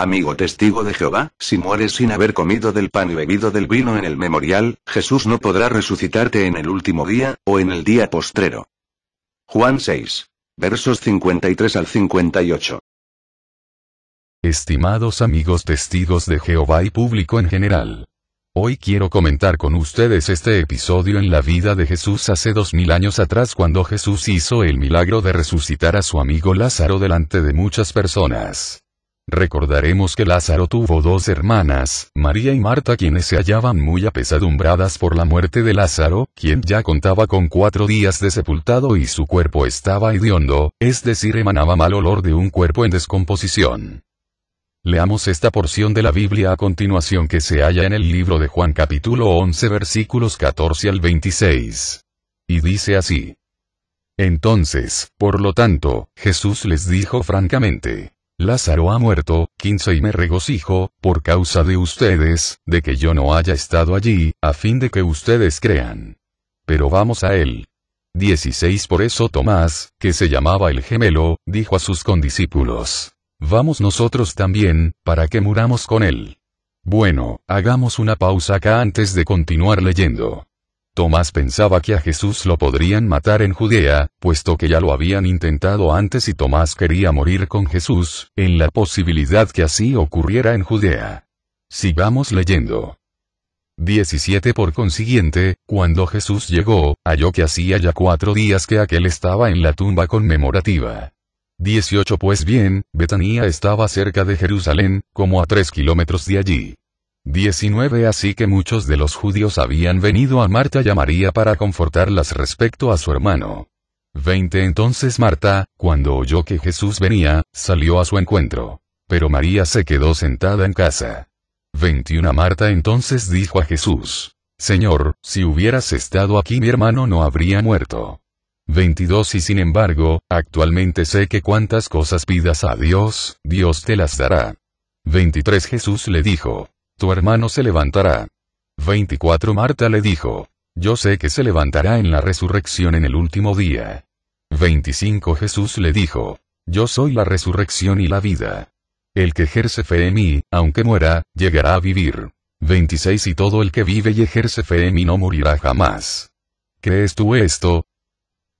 Amigo testigo de Jehová, si mueres sin haber comido del pan y bebido del vino en el memorial, Jesús no podrá resucitarte en el último día, o en el día postrero. Juan 6. Versos 53 al 58. Estimados amigos testigos de Jehová y público en general. Hoy quiero comentar con ustedes este episodio en la vida de Jesús hace 2000 años atrás, cuando Jesús hizo el milagro de resucitar a su amigo Lázaro delante de muchas personas. Recordaremos que Lázaro tuvo dos hermanas, María y Marta, quienes se hallaban muy apesadumbradas por la muerte de Lázaro, quien ya contaba con 4 días de sepultado y su cuerpo estaba hediondo, es decir, emanaba mal olor de un cuerpo en descomposición. Leamos esta porción de la Biblia a continuación, que se halla en el libro de Juan capítulo 11 versículos 14 al 26. Y dice así. Entonces, por lo tanto, Jesús les dijo francamente: Lázaro ha muerto, 15, y me regocijo, por causa de ustedes, de que yo no haya estado allí, a fin de que ustedes crean. Pero vamos a él. 16. Por eso Tomás, que se llamaba el gemelo, dijo a sus condiscípulos: Vamos nosotros también, para que muramos con él. Bueno, hagamos una pausa acá antes de continuar leyendo. Tomás pensaba que a Jesús lo podrían matar en Judea, puesto que ya lo habían intentado antes, y Tomás quería morir con Jesús, en la posibilidad que así ocurriera en Judea. Sigamos leyendo. 17. Por consiguiente, cuando Jesús llegó, halló que hacía ya 4 días que aquél estaba en la tumba conmemorativa. 18. Pues bien, Betanía estaba cerca de Jerusalén, como a 3 kilómetros de allí. 19. Así que muchos de los judíos habían venido a Marta y a María para confortarlas respecto a su hermano. 20. Entonces Marta, cuando oyó que Jesús venía, salió a su encuentro. Pero María se quedó sentada en casa. 21. Marta entonces dijo a Jesús: Señor, si hubieras estado aquí mi hermano no habría muerto. 22. Y sin embargo, actualmente sé que cuantas cosas pidas a Dios, Dios te las dará. 23. Jesús le dijo: Tu hermano se levantará. 24. Marta le dijo: Yo sé que se levantará en la resurrección en el último día. 25. Jesús le dijo: Yo soy la resurrección y la vida. El que ejerce fe en mí, aunque muera, llegará a vivir. 26. Y todo el que vive y ejerce fe en mí no morirá jamás. ¿Crees tú esto?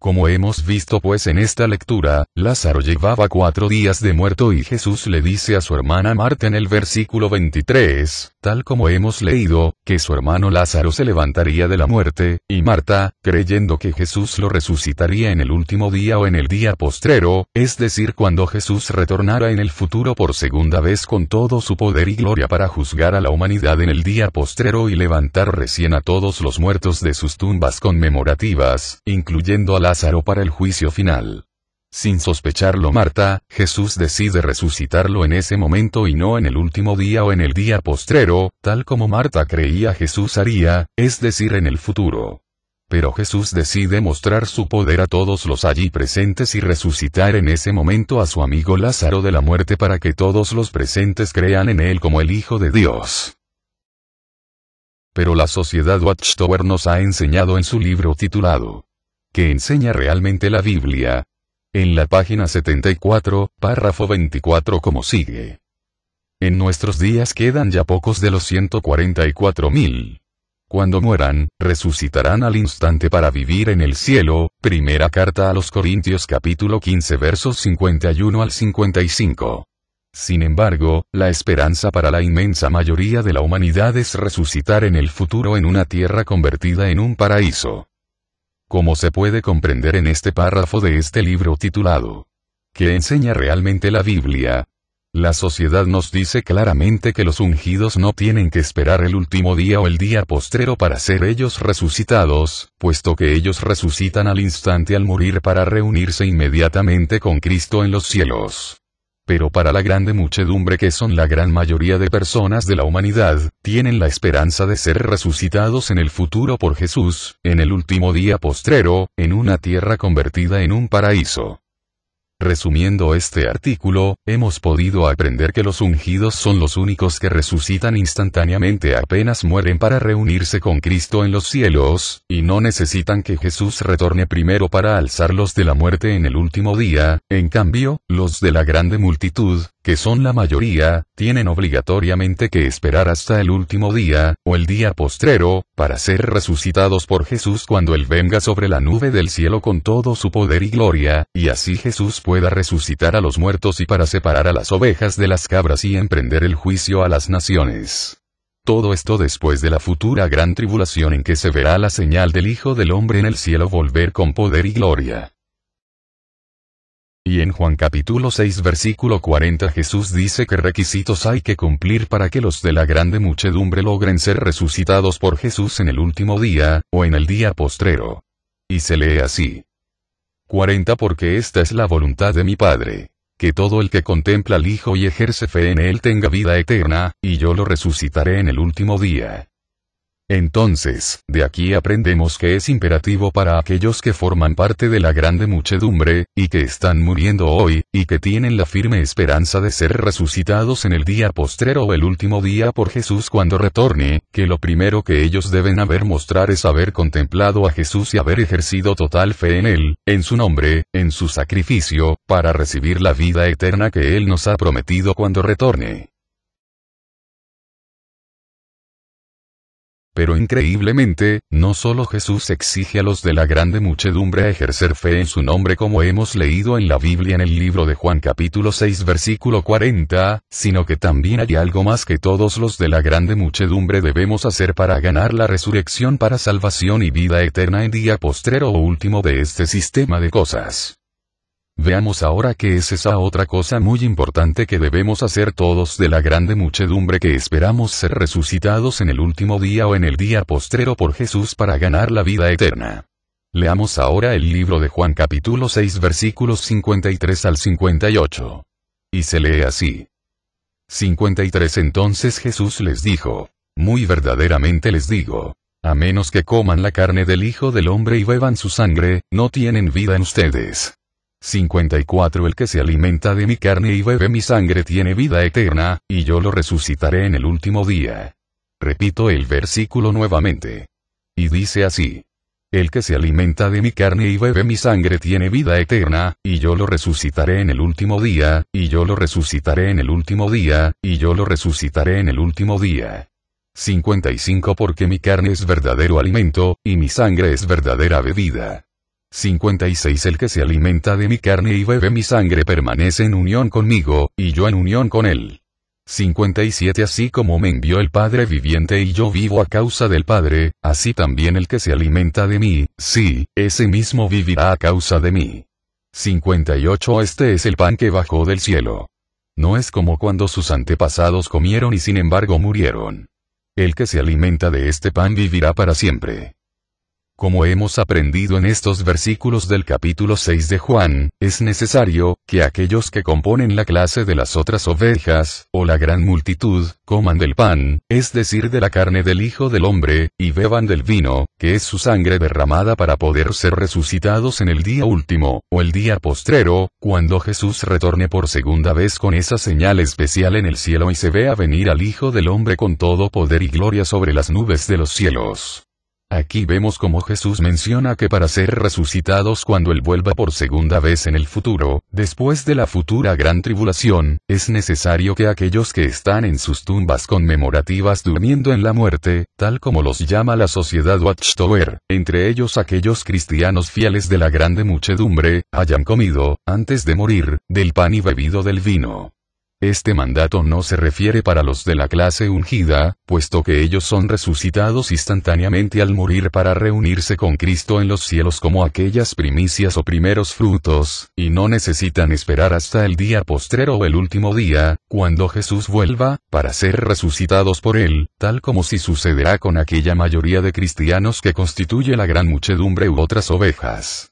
Como hemos visto pues en esta lectura, Lázaro llevaba 4 días de muerto y Jesús le dice a su hermana Marta en el versículo 23, tal como hemos leído, que su hermano Lázaro se levantaría de la muerte, y Marta, creyendo que Jesús lo resucitaría en el último día o en el día postrero, es decir, cuando Jesús retornara en el futuro por segunda vez con todo su poder y gloria para juzgar a la humanidad en el día postrero y levantar recién a todos los muertos de sus tumbas conmemorativas, incluyendo a Lázaro para el juicio final. Sin sospecharlo Marta, Jesús decide resucitarlo en ese momento y no en el último día o en el día postrero, tal como Marta creía Jesús haría, es decir, en el futuro. Pero Jesús decide mostrar su poder a todos los allí presentes y resucitar en ese momento a su amigo Lázaro de la muerte para que todos los presentes crean en él como el Hijo de Dios. Pero la Sociedad Watchtower nos ha enseñado en su libro titulado ¿Qué enseña realmente la Biblia? En la página 74, párrafo 24 como sigue. En nuestros días quedan ya pocos de los 144.000. Cuando mueran, resucitarán al instante para vivir en el cielo. Primera carta a los Corintios capítulo 15 versos 51 al 55. Sin embargo, la esperanza para la inmensa mayoría de la humanidad es resucitar en el futuro en una tierra convertida en un paraíso. Como se puede comprender en este párrafo de este libro titulado ¿Qué enseña realmente la Biblia? La sociedad nos dice claramente que los ungidos no tienen que esperar el último día o el día postrero para ser ellos resucitados, puesto que ellos resucitan al instante al morir para reunirse inmediatamente con Cristo en los cielos. Pero para la grande muchedumbre, que son la gran mayoría de personas de la humanidad, tienen la esperanza de ser resucitados en el futuro por Jesús, en el último día postrero, en una tierra convertida en un paraíso. Resumiendo este artículo, hemos podido aprender que los ungidos son los únicos que resucitan instantáneamente apenas mueren para reunirse con Cristo en los cielos, y no necesitan que Jesús retorne primero para alzarlos de la muerte en el último día. En cambio, los de la grande multitud, que son la mayoría, tienen obligatoriamente que esperar hasta el último día, o el día postrero, para ser resucitados por Jesús cuando Él venga sobre la nube del cielo con todo su poder y gloria, y así Jesús pueda resucitar a los muertos y para separar a las ovejas de las cabras y emprender el juicio a las naciones. Todo esto después de la futura gran tribulación en que se verá la señal del Hijo del Hombre en el cielo volver con poder y gloria. Y en Juan capítulo 6 versículo 40 Jesús dice qué requisitos hay que cumplir para que los de la grande muchedumbre logren ser resucitados por Jesús en el último día, o en el día postrero. Y se lee así. 40 Porque esta es la voluntad de mi Padre, que todo el que contempla al Hijo y ejerce fe en Él tenga vida eterna, y yo lo resucitaré en el último día. Entonces, de aquí aprendemos que es imperativo para aquellos que forman parte de la grande muchedumbre, y que están muriendo hoy, y que tienen la firme esperanza de ser resucitados en el día postrero o el último día por Jesús cuando retorne, que lo primero que ellos deben haber mostrar es haber contemplado a Jesús y haber ejercido total fe en Él, en su nombre, en su sacrificio, para recibir la vida eterna que Él nos ha prometido cuando retorne. Pero increíblemente, no solo Jesús exige a los de la grande muchedumbre a ejercer fe en su nombre como hemos leído en la Biblia en el libro de Juan capítulo 6 versículo 40, sino que también hay algo más que todos los de la grande muchedumbre debemos hacer para ganar la resurrección para salvación y vida eterna en día postrero o último de este sistema de cosas. Veamos ahora qué es esa otra cosa muy importante que debemos hacer todos de la grande muchedumbre que esperamos ser resucitados en el último día o en el día postrero por Jesús para ganar la vida eterna. Leamos ahora el libro de Juan capítulo 6 versículos 53 al 58. Y se lee así. 53 Entonces Jesús les dijo, muy verdaderamente les digo, a menos que coman la carne del Hijo del Hombre y beban su sangre, no tienen vida en ustedes. 54 El que se alimenta de mi carne y bebe mi sangre tiene vida eterna, y yo lo resucitaré en el último día. Repito el versículo nuevamente. Y dice así. El que se alimenta de mi carne y bebe mi sangre tiene vida eterna, y yo lo resucitaré en el último día, y yo lo resucitaré en el último día, y yo lo resucitaré en el último día. 55 Porque mi carne es verdadero alimento, y mi sangre es verdadera bebida. 56 El que se alimenta de mi carne y bebe mi sangre permanece en unión conmigo, y yo en unión con él. 57 Así como me envió el Padre viviente y yo vivo a causa del Padre, así también el que se alimenta de mí, sí, ese mismo vivirá a causa de mí. 58 Este es el pan que bajó del cielo. No es como cuando sus antepasados comieron y sin embargo murieron. El que se alimenta de este pan vivirá para siempre. Como hemos aprendido en estos versículos del capítulo 6 de Juan, es necesario que aquellos que componen la clase de las otras ovejas, o la gran multitud, coman del pan, es decir de la carne del Hijo del Hombre, y beban del vino, que es su sangre derramada para poder ser resucitados en el día último, o el día postrero, cuando Jesús retorne por segunda vez con esa señal especial en el cielo y se vea venir al Hijo del Hombre con todo poder y gloria sobre las nubes de los cielos. Aquí vemos como Jesús menciona que para ser resucitados cuando Él vuelva por segunda vez en el futuro, después de la futura gran tribulación, es necesario que aquellos que están en sus tumbas conmemorativas durmiendo en la muerte, tal como los llama la sociedad Watchtower, entre ellos aquellos cristianos fieles de la grande muchedumbre, hayan comido, antes de morir, del pan y bebido del vino. Este mandato no se refiere para los de la clase ungida, puesto que ellos son resucitados instantáneamente al morir para reunirse con Cristo en los cielos como aquellas primicias o primeros frutos, y no necesitan esperar hasta el día postrero o el último día, cuando Jesús vuelva, para ser resucitados por Él, tal como si sucederá con aquella mayoría de cristianos que constituye la gran muchedumbre u otras ovejas.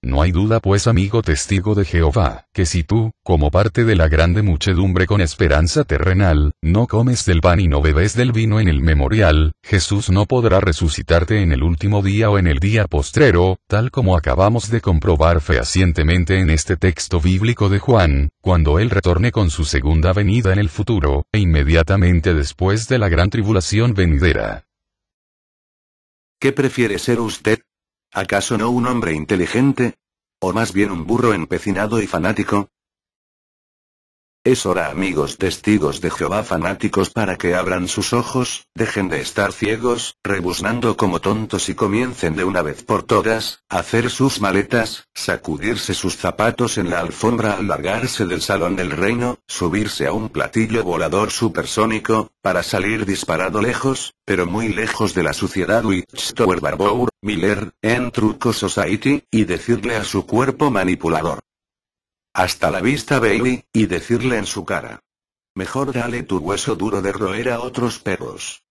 No hay duda pues amigo testigo de Jehová, que si tú, como parte de la grande muchedumbre con esperanza terrenal, no comes del pan y no bebes del vino en el memorial, Jesús no podrá resucitarte en el último día o en el día postrero, tal como acabamos de comprobar fehacientemente en este texto bíblico de Juan, cuando Él retorne con su segunda venida en el futuro, e inmediatamente después de la gran tribulación venidera. ¿Qué prefiere ser usted? ¿Acaso no un hombre inteligente? ¿O más bien un burro empecinado y fanático? Es hora, amigos testigos de Jehová fanáticos, para que abran sus ojos, dejen de estar ciegos, rebuznando como tontos y comiencen de una vez por todas, a hacer sus maletas, sacudirse sus zapatos en la alfombra al largarse del salón del reino, subirse a un platillo volador supersónico, para salir disparado lejos, pero muy lejos de la suciedad Watchtower Barbour, Miller, en Truco Society, y decirle a su cuerpo manipulador: hasta la vista, baby, y decirle en su cara: mejor dale tu hueso duro de roer a otros perros.